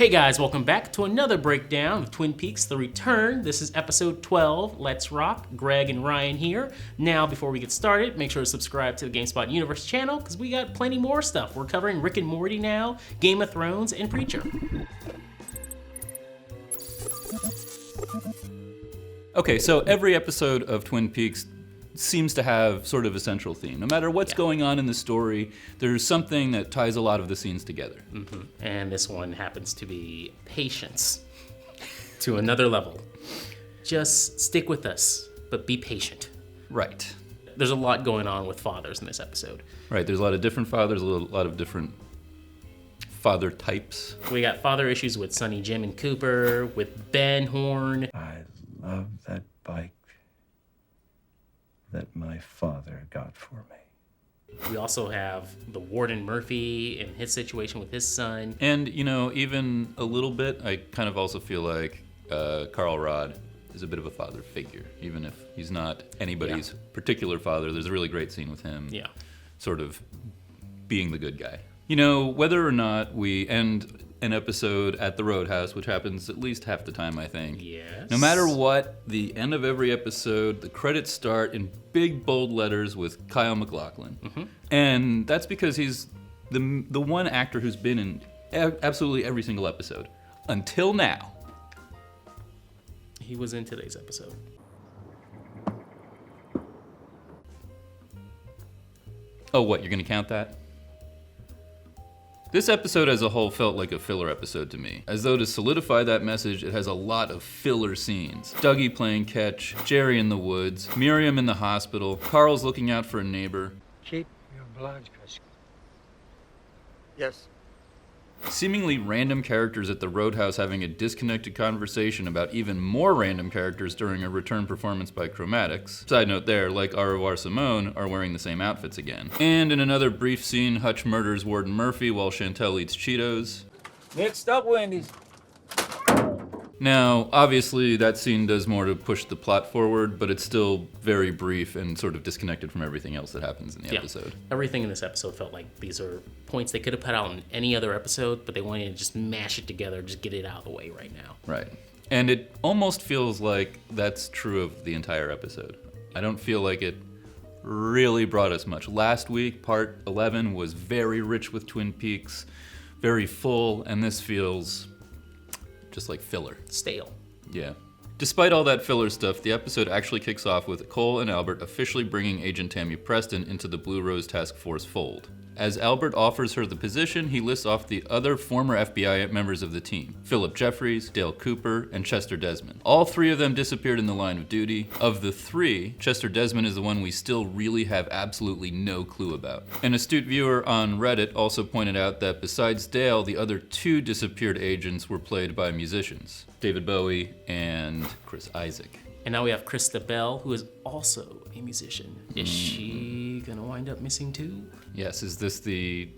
Hey guys, welcome back to another breakdown of Twin Peaks: The Return. This is episode 12, Let's Rock. Greg and Ryan here. Now, before we get started, make sure to subscribe to the GameSpot Universe channel, because we got plenty more stuff. We're covering Rick and Morty now, Game of Thrones, and Preacher. Okay, so every episode of Twin Peaks seems to have sort of a central theme. No matter what's going on in the story, there's something that ties a lot of the scenes together. Mm-hmm. And this one happens to be patience to another level. Just stick with us, but be patient. Right. There's a lot going on with fathers in this episode. Right, there's a lot of different fathers, a lot of different father types. We got father issues with Sonny, Jim, and Cooper, with Ben Horne. I love that bike that my father got for me. We also have the Warden Murphy and his situation with his son. And, you know, even a little bit, I kind of also feel like Carl Rod is a bit of a father figure, even if he's not anybody's particular father. There's a really great scene with him sort of being the good guy. You know, whether or not we end an episode at the Roadhouse, which happens at least half the time, I think. Yes. No matter what, the end of every episode, the credits start in big, bold letters with Kyle MacLachlan. Mm-hmm. And that's because he's the one actor who's been in absolutely every single episode. Until now. He was in today's episode. Oh, what, you're gonna count that? This episode as a whole felt like a filler episode to me. As though to solidify that message, it has a lot of filler scenes. Dougie playing catch, Jerry in the woods, Miriam in the hospital, Carl's looking out for a neighbor. Keep your blood, Chris. Yes. Seemingly random characters at the Roadhouse having a disconnected conversation about even more random characters during a return performance by Chromatics. Side note there, like Au revoir Simone, are wearing the same outfits again. And in another brief scene, Hutch murders Warden Murphy while Chantel eats Cheetos. Next up, Wendy's. Now, obviously, that scene does more to push the plot forward, but it's still very brief and sort of disconnected from everything else that happens in the episode. Everything in this episode felt like these are points they could have put out in any other episode, but they wanted to just mash it together, just get it out of the way right now. Right. And it almost feels like that's true of the entire episode. I don't feel like it really brought us much. Last week, part 11 was very rich with Twin Peaks, very full, and this feels just like filler. Stale. Yeah. Despite all that filler stuff, the episode actually kicks off with Cole and Albert officially bringing Agent Tammy Preston into the Blue Rose Task Force fold. As Albert offers her the position, he lists off the other former FBI members of the team: Philip Jeffries, Dale Cooper, and Chester Desmond. All three of them disappeared in the line of duty. Of the three, Chester Desmond is the one we still really have absolutely no clue about. An astute viewer on Reddit also pointed out that besides Dale, the other two disappeared agents were played by musicians: David Bowie and Chris Isaak. And now we have Krista Bell, who is also a musician. Is she gonna wind up missing too? Yes, is this the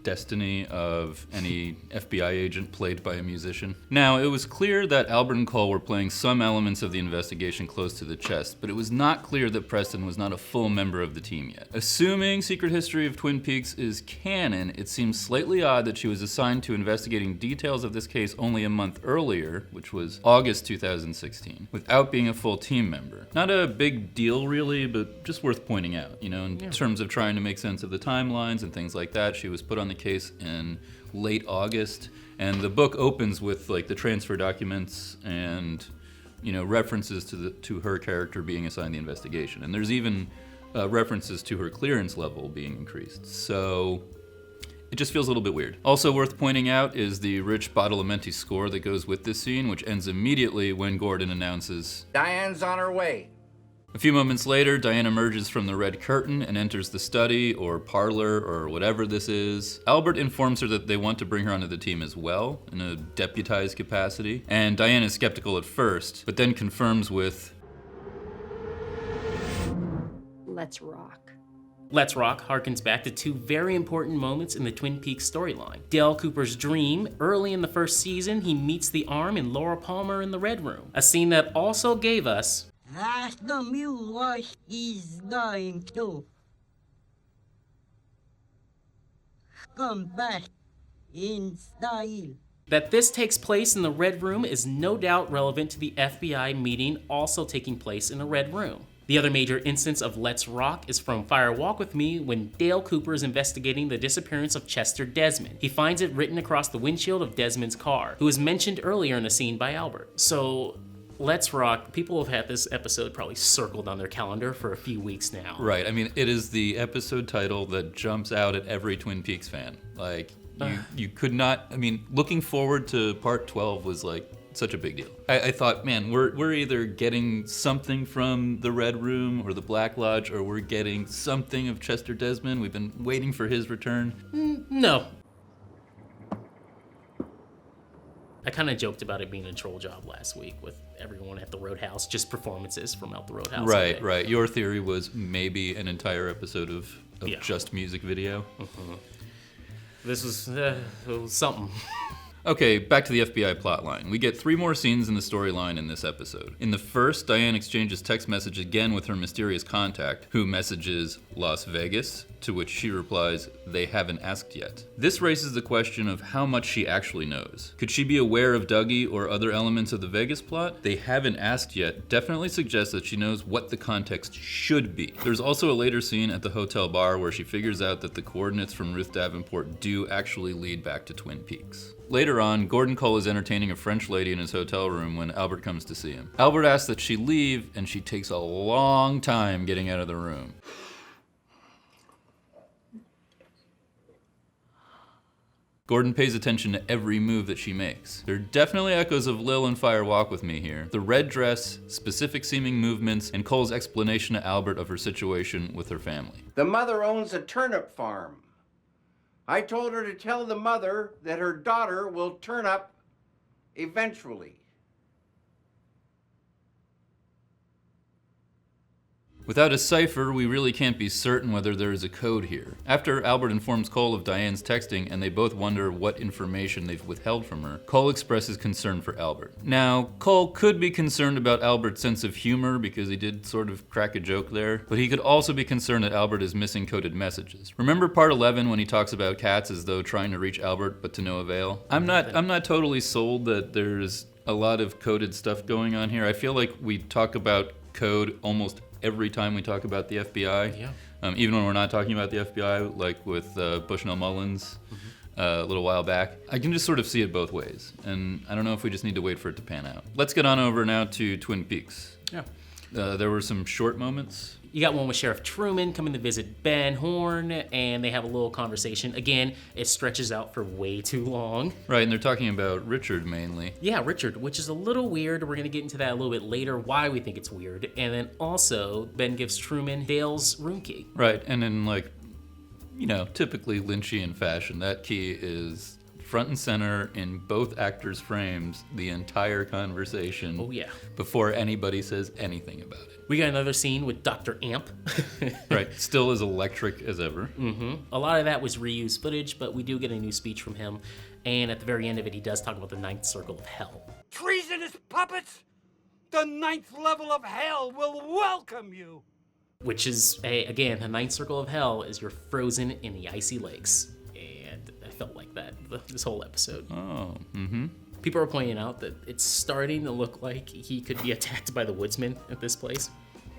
destiny of any FBI agent played by a musician? Now, it was clear that Albert and Cole were playing some elements of the investigation close to the chest, but it was not clear that Preston was not a full member of the team yet. Assuming Secret History of Twin Peaks is canon, it seems slightly odd that she was assigned to investigating details of this case only a month earlier, which was August 2016, without being a full team member. Not a big deal really, but just worth pointing out, in terms of trying to make sense of the timelines and things like that. She was put on the case in late August, and the book opens with the transfer documents and references to her character being assigned the investigation, and there's even references to her clearance level being increased. So it just feels a little bit weird. Also worth pointing out is the rich Badalamenti score that goes with this scene, which ends immediately when Gordon announces, Diane's on her way. A few moments later, Diane emerges from the red curtain and enters the study or parlor or whatever this is. Albert informs her that they want to bring her onto the team as well, in a deputized capacity, and Diane is skeptical at first, but then confirms with, Let's rock. Let's Rock harkens back to two very important moments in the Twin Peaks storyline. Dale Cooper's dream, early in the first season, he meets the arm and Laura Palmer in the Red Room. A scene that also gave us That's the mule he's dying to. Come back in style. That this takes place in the Red Room is no doubt relevant to the FBI meeting also taking place in the Red Room. The other major instance of Let's Rock is from Fire Walk With Me when Dale Cooper is investigating the disappearance of Chester Desmond. He finds it written across the windshield of Desmond's car, who was mentioned earlier in the scene by Albert. So, Let's Rock, people have had this episode probably circled on their calendar for a few weeks now. Right, I mean, it is the episode title that jumps out at every Twin Peaks fan. Like, you could not, I mean, looking forward to part 12 was like such a big deal. I thought, man, we're either getting something from the Red Room or the Black Lodge, or we're getting something of Chester Desmond. We've been waiting for his return. No. I kind of joked about it being a troll job last week with everyone at the Roadhouse, just performances from out the Roadhouse. Right. Your theory was maybe an entire episode of just music video. Mm-hmm. This was something. Okay, back to the FBI plotline. We get 3 more scenes in the storyline in this episode. In the first, Diane exchanges text message again with her mysterious contact, who messages Las Vegas, to which she replies, "They haven't asked yet." This raises the question of how much she actually knows. Could she be aware of Dougie or other elements of the Vegas plot? "They haven't asked yet" definitely suggests that she knows what the context should be. There's also a later scene at the hotel bar where she figures out that the coordinates from Ruth Davenport do actually lead back to Twin Peaks. Later on, Gordon Cole is entertaining a French lady in his hotel room when Albert comes to see him. Albert asks that she leave, and she takes a long time getting out of the room. Gordon pays attention to every move that she makes. There are definitely echoes of Lil and Fire Walk With Me here. The red dress, specific seeming movements, and Cole's explanation to Albert of her situation with her family. The mother owns a turnip farm. I told her to tell the mother that her daughter will turn up eventually. Without a cipher, we really can't be certain whether there is a code here. After Albert informs Cole of Diane's texting and they both wonder what information they've withheld from her, Cole expresses concern for Albert. Now, Cole could be concerned about Albert's sense of humor because he did sort of crack a joke there, but he could also be concerned that Albert is missing coded messages. Remember part 11 when he talks about cats as though trying to reach Albert but to no avail? I'm not totally sold that there's a lot of coded stuff going on here. I feel like we talk about code almost every time we talk about the FBI. Yeah. Even when we're not talking about the FBI, like with Bushnell Mullins a little while back. I can just sort of see it both ways. And I don't know if we just need to wait for it to pan out. Let's get on over now to Twin Peaks. Yeah. There were some short moments. You got one with Sheriff Truman coming to visit Ben Horne, and they have a little conversation. Again, it stretches out for way too long. Right, and they're talking about Richard mainly. Yeah, Richard, which is a little weird. We're going to get into that a little bit later, why we think it's weird. And then also, Ben gives Truman Dale's room key. Right, and in typically Lynchian fashion, that key is front and center in both actors' frames the entire conversation. Oh, yeah. Before anybody says anything about it. We got another scene with Dr. Amp. Right, still as electric as ever. Mm-hmm. A lot of that was reused footage, but we do get a new speech from him. And at the very end of it, he does talk about the ninth circle of hell. Treasonous puppets! The ninth level of hell will welcome you! Which is, again, the ninth circle of hell is you're frozen in the icy lakes. And I felt like that this whole episode. Oh, mm-hmm. People are pointing out that it's starting to look like he could be attacked by the woodsman at this place.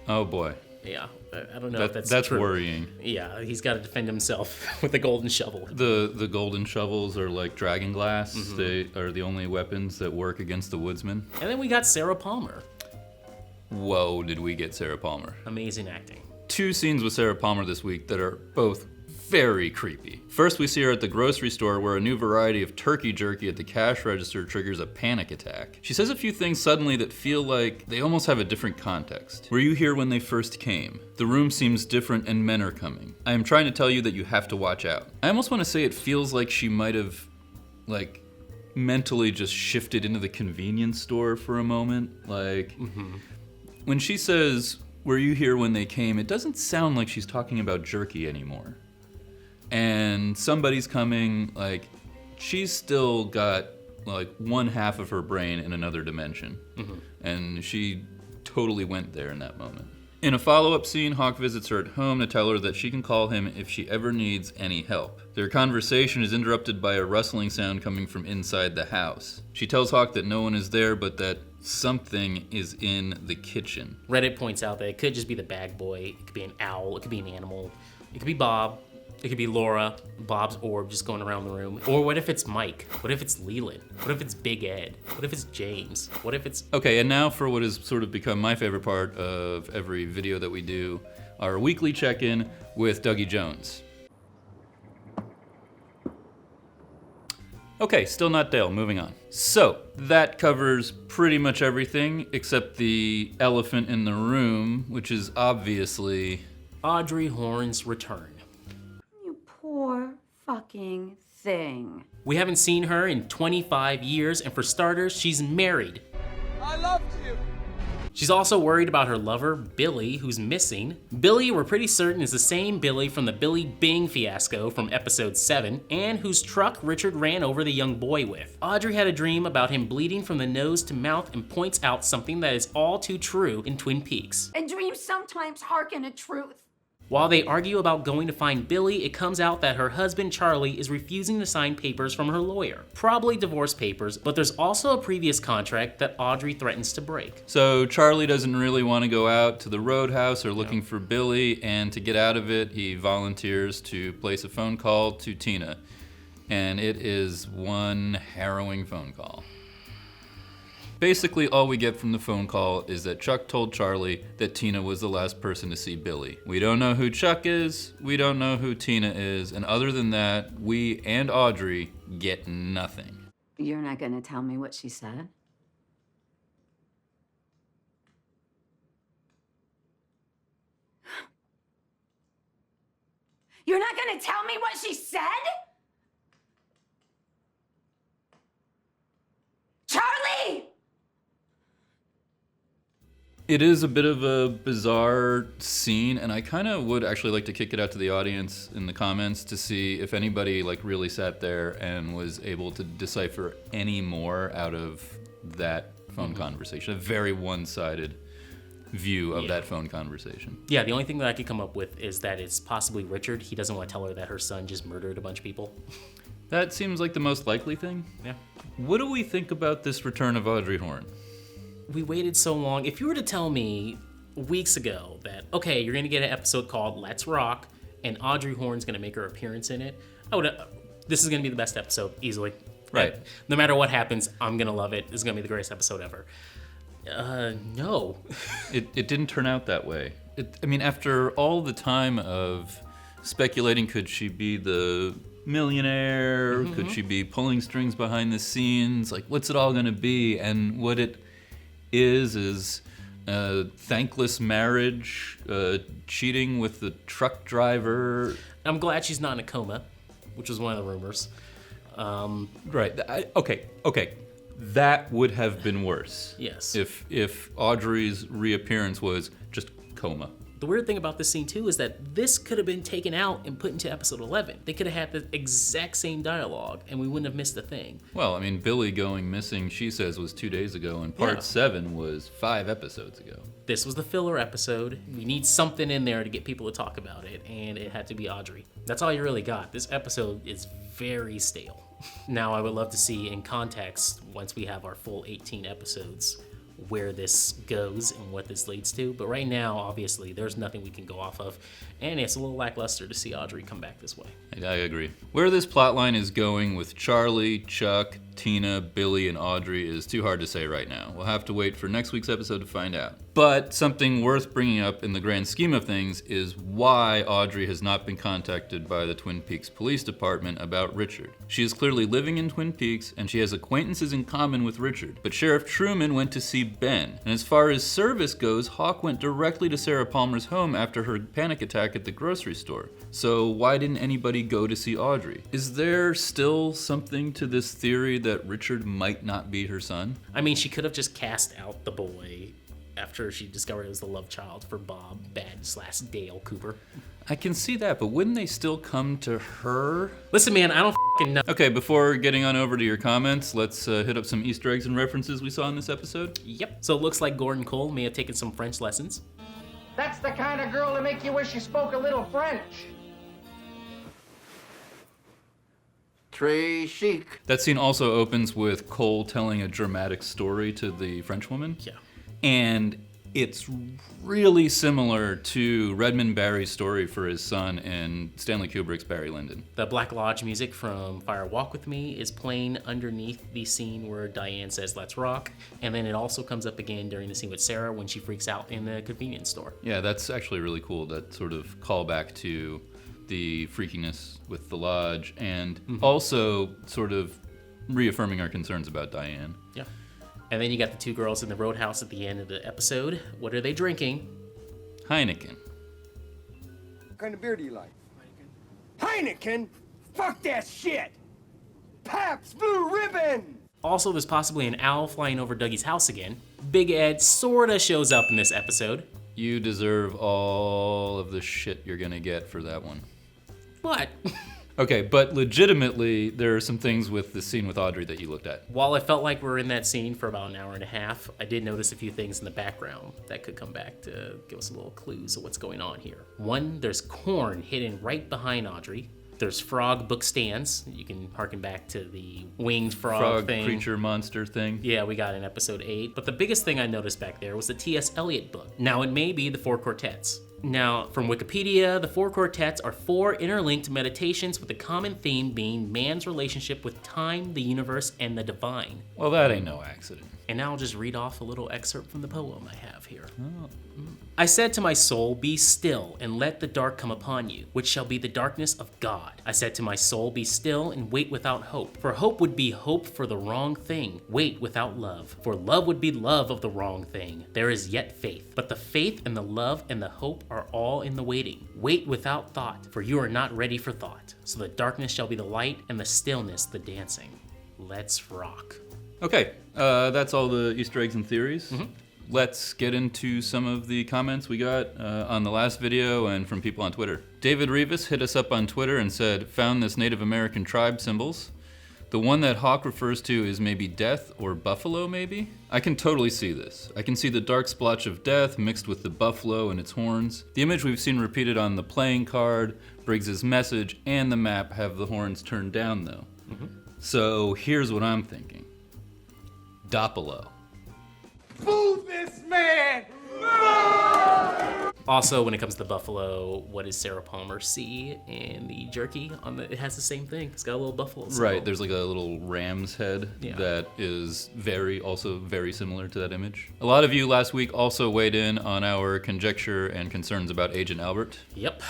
Oh boy. Yeah, I don't know if that's true. Worrying. Yeah, he's got to defend himself with a golden shovel. The golden shovels are like dragon glass. Mm-hmm. They are the only weapons that work against the woodsman. And then we got Sarah Palmer. Whoa, did we get Sarah Palmer. Amazing acting. 2 scenes with Sarah Palmer this week that are both very creepy. First, we see her at the grocery store where a new variety of turkey jerky at the cash register triggers a panic attack. She says a few things suddenly that feel like they almost have a different context. Were you here when they first came? The room seems different and men are coming. I am trying to tell you that you have to watch out. I almost want to say it feels like she might have, mentally just shifted into the convenience store for a moment. When she says, where you hear when they came, it doesn't sound like she's talking about jerky anymore. And somebody's coming, like, she's still got like one half of her brain in another dimension. And she totally went there in that moment. In a follow-up scene, Hawk visits her at home to tell her that she can call him if she ever needs any help. Their conversation is interrupted by a rustling sound coming from inside the house. She tells Hawk that no one is there, but that something is in the kitchen. Reddit points out that it could just be the bag boy, it could be an owl, it could be an animal, it could be Bob, it could be Laura, Bob's orb just going around the room. Or what if it's Mike? What if it's Leland? What if it's Big Ed? What if it's James? What if it's... Okay, and now for what has sort of become my favorite part of every video that we do, our weekly check-in with Dougie Jones. Okay, still not Dale, moving on. So, that covers pretty much everything except the elephant in the room, which is obviously... Audrey Horne's return. You poor fucking thing. We haven't seen her in 25 years, and for starters, she's married. I loved you. She's also worried about her lover, Billy, who's missing. Billy, we're pretty certain, is the same Billy from the Billy Bing fiasco from episode 7, and whose truck Richard ran over the young boy with. Audrey had a dream about him bleeding from the nose to mouth and points out something that is all too true in Twin Peaks. And dreams sometimes hearken to truth. While they argue about going to find Billy, it comes out that her husband, Charlie, is refusing to sign papers from her lawyer. Probably divorce papers, but there's also a previous contract that Audrey threatens to break. So Charlie doesn't really want to go out to the roadhouse or looking for Billy, and to get out of it, he volunteers to place a phone call to Tina. And it is one harrowing phone call. Basically, all we get from the phone call is that Chuck told Charlie that Tina was the last person to see Billy. We don't know who Chuck is, we don't know who Tina is, and other than that, we and Audrey get nothing. You're not gonna tell me what she said? You're not gonna tell me what she said? Charlie! It is a bit of a bizarre scene, and I kind of would actually like to kick it out to the audience in the comments to see if anybody like really sat there and was able to decipher any more out of that phone conversation. A very one-sided view of that phone conversation. Yeah, the only thing that I could come up with is that it's possibly Richard. He doesn't want to tell her that her son just murdered a bunch of people. That seems like the most likely thing. Yeah. What do we think about this return of Audrey Horne? We waited so long. If you were to tell me weeks ago that, okay, you're going to get an episode called Let's Rock, and Audrey Horne's going to make her appearance in it, I would have, this is going to be the best episode, easily. Right. No matter what happens, I'm going to love it. This is going to be the greatest episode ever. No. It didn't turn out that way. I mean, after all the time of speculating, could she be the millionaire? Could she be pulling strings behind the scenes? Like, what's it all going to be? And what it is a thankless marriage, cheating with the truck driver. I'm glad she's not in a coma, which was one of the rumors. Right. Okay. That would have been worse. Yes. If Audrey's reappearance was just coma. The weird thing about this scene, too, is that this could have been taken out and put into episode 11. They could have had the exact same dialogue, and we wouldn't have missed a thing. Well, I mean, Billy going missing, she says, was 2 days ago, and part 7 was 5 episodes ago. This was the filler episode. We need something in there to get people to talk about it, and it had to be Audrey. That's all you really got. This episode is very stale. Now, I would love to see in context, once we have our full 18 episodes, where this goes and what this leads to. But right now, obviously, there's nothing we can go off of, and it's a little lackluster to see Audrey come back this way. I agree. Where this plotline is going with Charlie, Chuck, Tina, Billy, and Audrey is too hard to say right now. We'll have to wait for next week's episode to find out. But something worth bringing up in the grand scheme of things is why Audrey has not been contacted by the Twin Peaks Police Department about Richard. She is clearly living in Twin Peaks, and she has acquaintances in common with Richard. But Sheriff Truman went to see Ben. And as far as service goes, Hawk went directly to Sarah Palmer's home after her panic attack at the grocery store. So why didn't anybody go to see Audrey? Is there still something to this theory that Richard might not be her son? I mean, she could have just cast out the boy after she discovered it was the love child for Bob Bad/Dale Cooper. I can see that, but wouldn't they still come to her? Listen, man, I don't f***ing know. Okay, before getting on over to your comments, let's hit up some Easter eggs and references we saw in this episode. Yep. So it looks like Gordon Cole may have taken some French lessons. That's the kind of girl to make you wish you spoke a little French. Très chic. That scene also opens with Cole telling a dramatic story to the French woman. Yeah. And it's really similar to Redmond Barry's story for his son in Stanley Kubrick's Barry Lyndon. The Black Lodge music from Fire Walk With Me is playing underneath the scene where Diane says, "Let's rock." And then it also comes up again during the scene with Sarah when she freaks out in the convenience store. Yeah, that's actually really cool, that sort of callback to the freakiness with the lodge and also sort of reaffirming our concerns about Diane. Yeah. And then you got the two girls in the roadhouse at the end of the episode. What are they drinking? Heineken. What kind of beer do you like? Heineken? Fuck that shit! Pabst Blue Ribbon! Also, there's possibly an owl flying over Dougie's house again. Big Ed sorta shows up in this episode. You deserve all of the shit you're gonna get for that one. What? Okay, but legitimately, there are some things with the scene with Audrey that you looked at. While I felt like we were in that scene for about an hour and a half, I did notice a few things in the background that could come back to give us a little clues of what's going on here. One, there's corn hidden right behind Audrey. There's frog book stands. You can harken back to the winged frog thing. Creature monster thing. Yeah, we got in episode 8. But the biggest thing I noticed back there was the T.S. Eliot book. Now, it may be the Four Quartets. Now, from Wikipedia, the Four Quartets are 4 interlinked meditations with the common theme being man's relationship with time, the universe, and the divine. Well, that ain't no accident. And now I'll just read off a little excerpt from the poem I have here. I said to my soul, "Be still, and let the dark come upon you, which shall be the darkness of God. I said to my soul, be still, and wait without hope. For hope would be hope for the wrong thing. Wait without love. For love would be love of the wrong thing. There is yet faith. But the faith and the love and the hope are all in the waiting. Wait without thought, for you are not ready for thought. So the darkness shall be the light, and the stillness the dancing. Let's rock." Okay, that's all the Easter eggs and theories. Let's get into some of the comments we got on the last video and from people on Twitter. David Rivas hit us up on Twitter and said, "Found this Native American tribe symbols. The one that Hawk refers to is maybe death or buffalo, maybe? I can totally see this. I can see the dark splotch of death mixed with the buffalo and its horns. The image we've seen repeated on the playing card, Briggs's message, and the map have the horns turned down, though. So here's what I'm thinking. Doppelo. Boo this man! Also, when it comes to buffalo, what does Sarah Palmer see in the jerky? It has the same thing. It's got a little buffalo symbol. Right, there's like a little ram's head Yeah. that is also very similar to that image. A lot of you last week also weighed in on our conjecture and concerns about Agent Albert. Yep.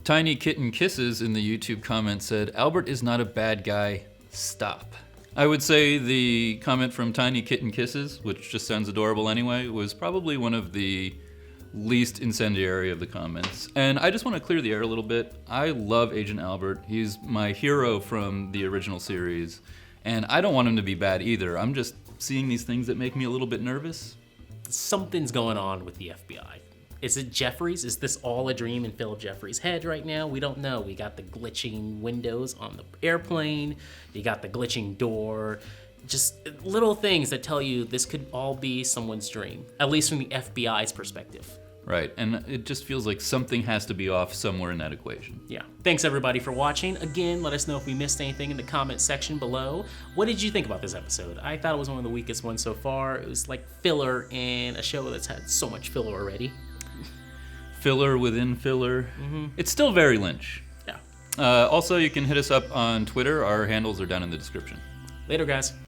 Tiny Kitten Kisses in the YouTube comment said, "Albert is not a bad guy. Stop." I would say the comment from Tiny Kitten Kisses, which just sounds adorable anyway, was probably one of the least incendiary of the comments. And I just want to clear the air a little bit. I love Agent Albert. He's my hero from the original series. And I don't want him to be bad either. I'm just seeing these things that make me a little bit nervous. Something's going on with the FBI. Is it Jeffries? Is this all a dream in Philip Jeffries' head right now? We don't know. We got the glitching windows on the airplane. You got the glitching door. Just little things that tell you this could all be someone's dream, at least from the FBI's perspective. Right, and it just feels like something has to be off somewhere in that equation. Yeah. Thanks everybody for watching. Again, let us know if we missed anything in the comment section below. What did you think about this episode? I thought it was one of the weakest ones so far. It was like filler in a show that's had so much filler already. Filler within filler. It's still very Lynch. Yeah. Also, you can hit us up on Twitter. Our handles are down in the description. Later, guys.